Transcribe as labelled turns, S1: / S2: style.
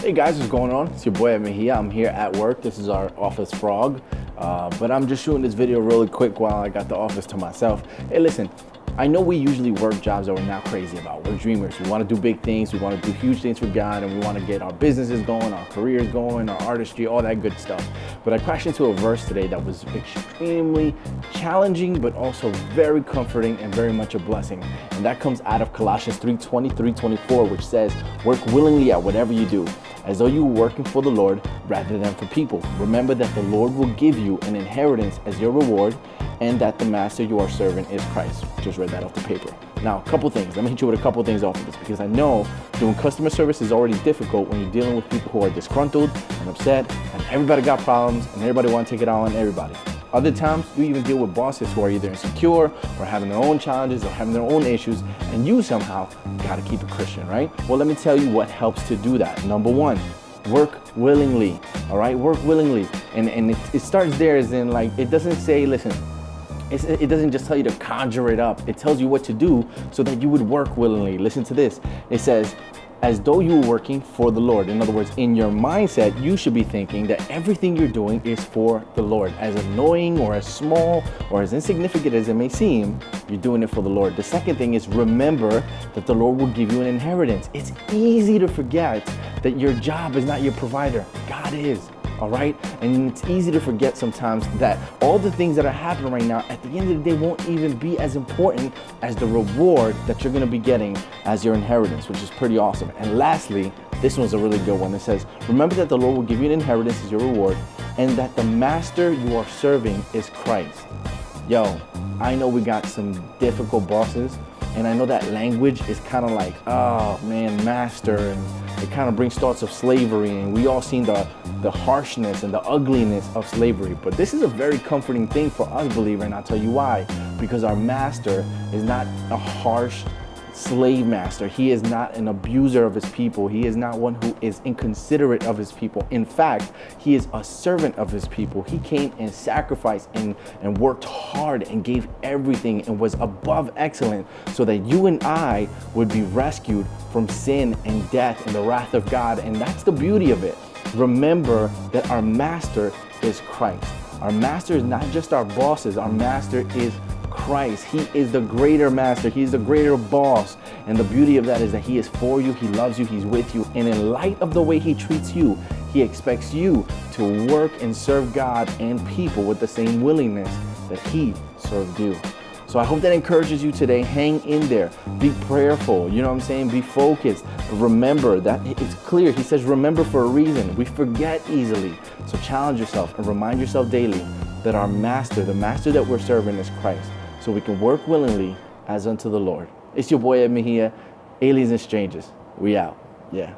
S1: Hey guys, what's going on? It's your boy Mejia. I'm here at work. This is our office frog, but I'm just shooting this video really quick while I got the office to myself. Hey, listen, I know we usually work jobs that we're not crazy about. We're dreamers. We want to do big things. We want to do huge things for God, and we want to get our businesses going, our careers going, our artistry, all that good stuff. But I crashed into a verse today that was extremely challenging, but also very comforting and very much a blessing. And that comes out of Colossians 3:23-24, which says, "Work willingly at whatever you do, as though you were working for the Lord rather than for people. Remember that the Lord will give you an inheritance as your reward, and that the master you are serving is Christ." Just read that off the paper. Now, a couple things. Let me hit you with a couple things off of this, because I know doing customer service is already difficult when you're dealing with people who are disgruntled and upset, and everybody got problems, and everybody want to take it out on everybody. Other times, you even deal with bosses who are either insecure or having their own challenges or having their own issues, and you somehow got to keep it Christian, right? Well, let me tell you what helps to do that. Number one, work willingly, all right? Work willingly. And it starts there, as in, like, it doesn't say, listen, it doesn't just tell you to conjure it up. It tells you what to do so that you would work willingly. Listen to this. It says, as though you were working for the Lord. In other words, in your mindset, you should be thinking that everything you're doing is for the Lord. As annoying or as small or as insignificant as it may seem, you're doing it for the Lord. The second thing is, remember that the Lord will give you an inheritance. It's easy to forget that your job is not your provider. God is. All right? And it's easy to forget sometimes that all the things that are happening right now, at the end of the day, won't even be as important as the reward that you're going to be getting as your inheritance, which is pretty awesome. And lastly, this one's a really good one. It says, remember that the Lord will give you an inheritance as your reward, and that the master you are serving is Christ. Yo, I know we got some difficult bosses, and I know that language is kind of like, oh man, master, and it kind of brings thoughts of slavery, and we all seen the harshness and the ugliness of slavery. But this is a very comforting thing for us, believer, and I'll tell you why. Because our master is not a harsh slave master. He is not an abuser of his people. He is not one who is inconsiderate of his people. In fact, he is a servant of his people. He came and sacrificed and worked hard and gave everything and was above excellent so that you and I would be rescued from sin and death and the wrath of God. And that's the beauty of it. Remember that our master is Christ. Our master is not just our bosses. Our master is Christ. He is the greater master. He's the greater boss. And the beauty of that is that he is for you. He loves you. He's with you. And in light of the way he treats you, he expects you to work and serve God and people with the same willingness that he served you. So I hope that encourages you today. Hang in there. Be prayerful. You know what I'm saying? Be focused. Remember that it's clear. He says, remember for a reason. We forget easily. So challenge yourself and remind yourself daily that our master, the master that we're serving, is Christ. So we can work willingly as unto the Lord. It's your boy Ed Mejia, Aliens and Strangers. We out. Yeah.